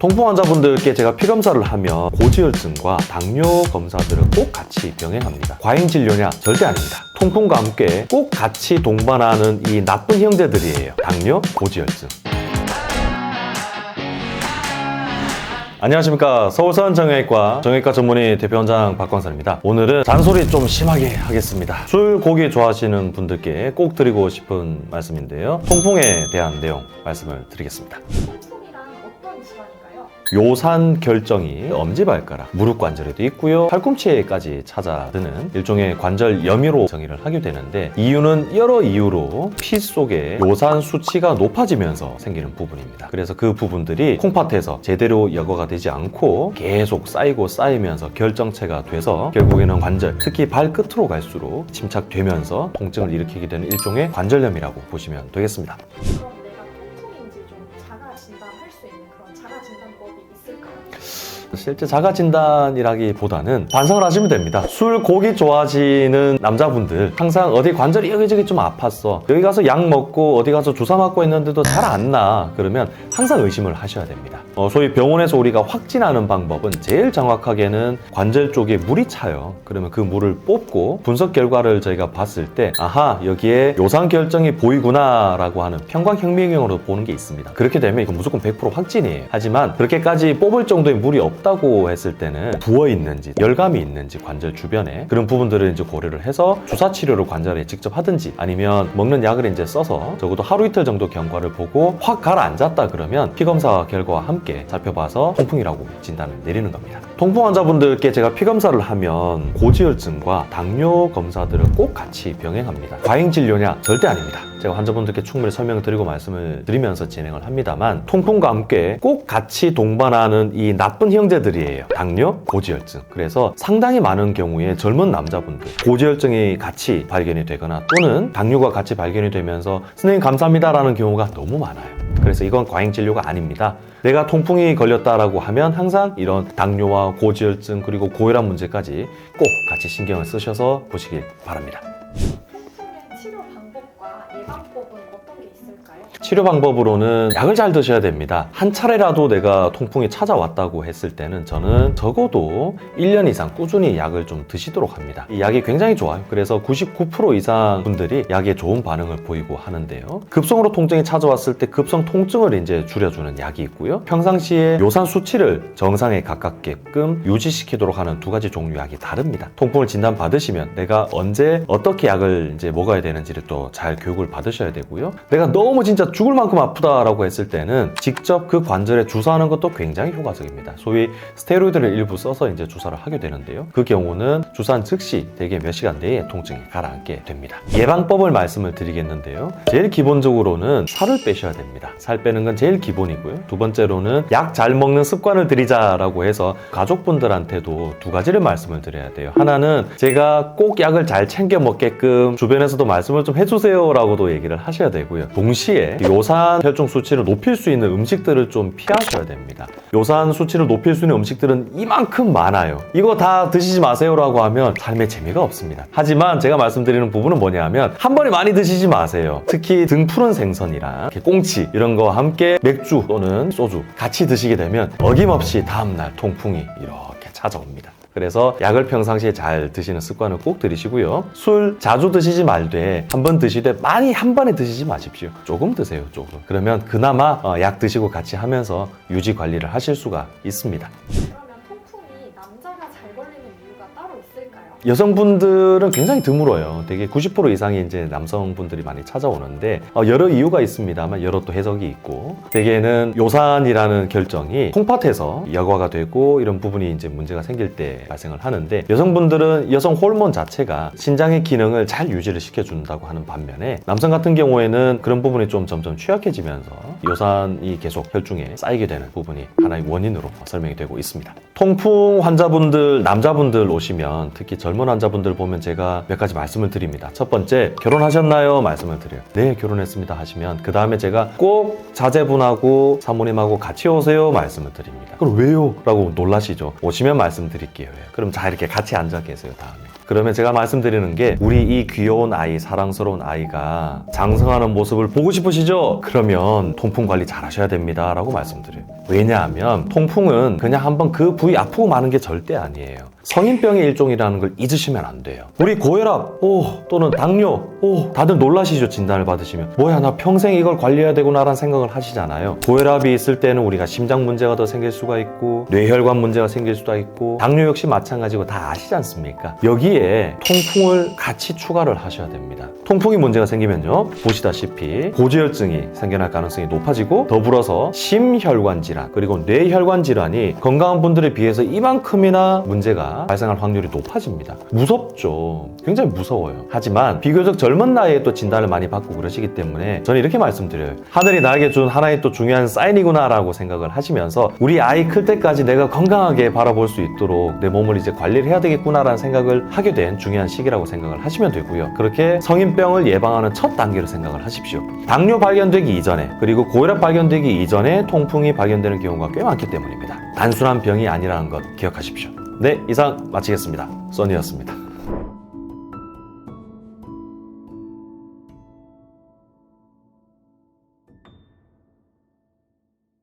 통풍 환자분들께 제가 피검사를 하면 고지혈증과 당뇨 검사들을 꼭 같이 병행합니다. 과잉 진료냐? 절대 아닙니다. 통풍과 함께 꼭 같이 동반하는 이 나쁜 형제들이에요. 당뇨, 고지혈증. 안녕하십니까. 서울서원 정형외과 전문의 대표원장 박광선입니다. 오늘은 잔소리 좀 심하게 하겠습니다. 술, 고기 좋아하시는 분들께 꼭 드리고 싶은 말씀인데요. 통풍에 대한 내용 말씀을 드리겠습니다. 통풍이란 어떤 질환인가요? 요산 결정이 엄지발가락, 무릎 관절에도 있고요. 팔꿈치에까지 찾아드는 일종의 관절 염이로 정의를 하게 되는데, 이유는 여러 이유로 피 속에 요산 수치가 높아지면서 생기는 부분입니다. 그래서 그 부분들이 콩팥에서 제대로 여과가 되지 않고 계속 쌓이면서 결정체가 돼서 결국에는 관절, 특히 발끝으로 갈수록 침착되면서 통증을 일으키게 되는 일종의 관절염이라고 보시면 되겠습니다. 그럼 내가 통풍인지 좀 자가 진단할 수 있는 그런 자가 진단법이 있을까요? 실제 자가 진단이라기보다는 반성을 하시면 됩니다. 술, 고기 좋아하시는 남자분들 항상 어디 관절이 여기저기 좀 아팠어, 여기 가서 약 먹고 어디 가서 주사 맞고 있는데도 잘 안 나, 그러면 항상 의심을 하셔야 됩니다. 소위 병원에서 우리가 확진하는 방법은 제일 정확하게는 관절 쪽에 물이 차요. 그러면 그 물을 뽑고 분석 결과를 저희가 봤을 때, 아하, 여기에 요산 결정이 보이구나 라고 하는 평광현미경으로 보는 게 있습니다. 그렇게 되면 이건 무조건 100% 확진이에요. 하지만 그렇게까지 뽑을 정도의 물이 없다고 했을 때는 부어 있는지 열감이 있는지 관절 주변에 그런 부분들을 이제 고려를 해서 주사 치료를 관절에 직접 하든지, 아니면 먹는 약을 이제 써서 적어도 하루 이틀 정도 경과를 보고 확 가라앉았다 그러면 피검사 결과와 함께 살펴봐서 통풍이라고 진단을 내리는 겁니다. 통풍 환자분들께 제가 피검사를 하면 고지혈증과 당뇨 검사들을 꼭 같이 병행합니다. 과잉 진료냐? 절대 아닙니다. 제가 환자분들께 충분히 설명을 드리고 말씀을 드리면서 진행을 합니다만, 통풍과 함께 꼭 같이 동반하는 이 나쁜 형제들이에요. 당뇨, 고지혈증. 그래서 상당히 많은 경우에 젊은 남자분들 고지혈증이 같이 발견이 되거나 또는 당뇨가 같이 발견이 되면서 선생님 감사합니다라는 경우가 너무 많아요. 그래서 이건 과잉 진료가 아닙니다. 내가 통풍이 걸렸다라고 하면 항상 이런 당뇨와 고지혈증 그리고 고혈압 문제까지 꼭 같이 신경을 쓰셔서 보시길 바랍니다. 통풍의 치료 방법과 예방법은 어떤 게 있을까요? 치료 방법으로는 약을 잘 드셔야 됩니다. 한 차례라도 내가 통풍이 찾아왔다고 했을 때는 저는 적어도 1년 이상 꾸준히 약을 좀 드시도록 합니다. 이 약이 굉장히 좋아요. 그래서 99% 이상 분들이 약에 좋은 반응을 보이고 하는데요. 급성으로 통증이 찾아왔을 때 급성 통증을 이제 줄여주는 약이 있고요. 평상시에 요산 수치를 정상에 가깝게끔 유지시키도록 하는 두 가지 종류 약이 다릅니다. 통풍을 진단 받으시면 내가 언제 어떻게 약을 이제 먹어야 되는지를 또 잘 교육을 받으셔야 되고요. 내가 너무 진짜 죽을 만큼 아프다라고 했을 때는 직접 그 관절에 주사하는 것도 굉장히 효과적입니다. 소위 스테로이드를 일부 써서 이제 주사를 하게 되는데요. 그 경우는 주사한 즉시 대개 몇 시간 내에 통증이 가라앉게 됩니다. 예방법을 말씀을 드리겠는데요. 제일 기본적으로는 살을 빼셔야 됩니다. 살 빼는 건 제일 기본이고요. 두 번째로는 약 잘 먹는 습관을 들이자라고 해서 가족분들한테도 두 가지를 말씀을 드려야 돼요. 하나는 제가 꼭 약을 잘 챙겨 먹게끔 주변에서도 말씀을 좀 해주세요 라고도 얘기를 하셔야 되고요. 동시에 요산 혈중 수치를 높일 수 있는 음식들을 좀 피하셔야 됩니다. 요산 수치를 높일 수 있는 음식들은 이만큼 많아요. 이거 다 드시지 마세요 라고 하면 삶의 재미가 없습니다. 하지만 제가 말씀드리는 부분은 뭐냐면 한 번에 많이 드시지 마세요. 특히 등 푸른 생선이랑 이렇게 꽁치 이런 거와 함께 맥주 또는 소주 같이 드시게 되면 어김없이 다음날 통풍이 이렇게 찾아옵니다. 그래서 약을 평상시에 잘 드시는 습관을 꼭 들이시고요. 술 자주 드시지 말되 한 번 드시되 많이 한 번에 드시지 마십시오. 조금 드세요, 조금. 그러면 그나마 약 드시고 같이 하면서 유지 관리를 하실 수가 있습니다. 그러면 통풍이 남자가 잘 걸리는 이유가 따로 있을까요? 여성분들은 굉장히 드물어요. 되게 90% 이상이 이제 남성분들이 많이 찾아오는데 여러 이유가 있습니다만 여러 또 해석이 있고, 대개는 요산이라는 결정이 콩팥에서 여과가 되고 이런 부분이 이제 문제가 생길 때 발생을 하는데, 여성분들은 여성 호르몬 자체가 신장의 기능을 잘 유지를 시켜준다고 하는 반면에 남성 같은 경우에는 그런 부분이 좀 점점 취약해지면서 요산이 계속 혈중에 쌓이게 되는 부분이 하나의 원인으로 설명이 되고 있습니다. 통풍 환자분들, 남자분들 오시면 특히 젊은 환자분들 보면 제가 몇 가지 말씀을 드립니다. 첫 번째, 결혼하셨나요? 말씀을 드려요. 네, 결혼했습니다 하시면 그 다음에 제가 꼭 자제분하고 사모님하고 같이 오세요 말씀을 드립니다. 그럼 왜요? 라고 놀라시죠? 오시면 말씀드릴게요. 그럼 자 이렇게 같이 앉아 계세요 다음에. 그러면 제가 말씀드리는 게, 우리 이 귀여운 아이, 사랑스러운 아이가 장성하는 모습을 보고 싶으시죠? 그러면 통풍 관리 잘 하셔야 됩니다 라고 말씀드려요. 왜냐하면 통풍은 그냥 한번 그 부위 아프고 마는 게 절대 아니에요. 성인병의 일종이라는 걸 잊으시면 안 돼요. 우리 고혈압, 또는 당뇨, 다들 놀라시죠? 진단을 받으시면. 뭐야, 나 평생 이걸 관리해야 되구나라는 생각을 하시잖아요. 고혈압이 있을 때는 우리가 심장 문제가 더 생길 수가 있고, 뇌혈관 문제가 생길 수도 있고, 당뇨 역시 마찬가지고 다 아시지 않습니까? 여기에 통풍을 같이 추가를 하셔야 됩니다. 통풍이 문제가 생기면요, 보시다시피 고지혈증이 생겨날 가능성이 높아지고, 더불어서 심혈관 질환, 그리고 뇌혈관 질환이 건강한 분들에 비해서 이만큼이나 문제가 발생할 확률이 높아집니다. 무섭죠. 굉장히 무서워요. 하지만 비교적 젊은 나이에 또 진단을 많이 받고 그러시기 때문에 저는 이렇게 말씀드려요. 하늘이 나에게 준 하나의 또 중요한 사인이구나 라고 생각을 하시면서 우리 아이 클 때까지 내가 건강하게 바라볼 수 있도록 내 몸을 이제 관리를 해야 되겠구나 라는 생각을 하게 된 중요한 시기라고 생각을 하시면 되고요. 그렇게 성인병을 예방하는 첫 단계로 생각을 하십시오. 당뇨 발견되기 이전에, 그리고 고혈압 발견되기 이전에 통풍이 발견되는 경우가 꽤 많기 때문입니다. 단순한 병이 아니라는 것 기억하십시오. 네, 이상 마치겠습니다. 써니였습니다.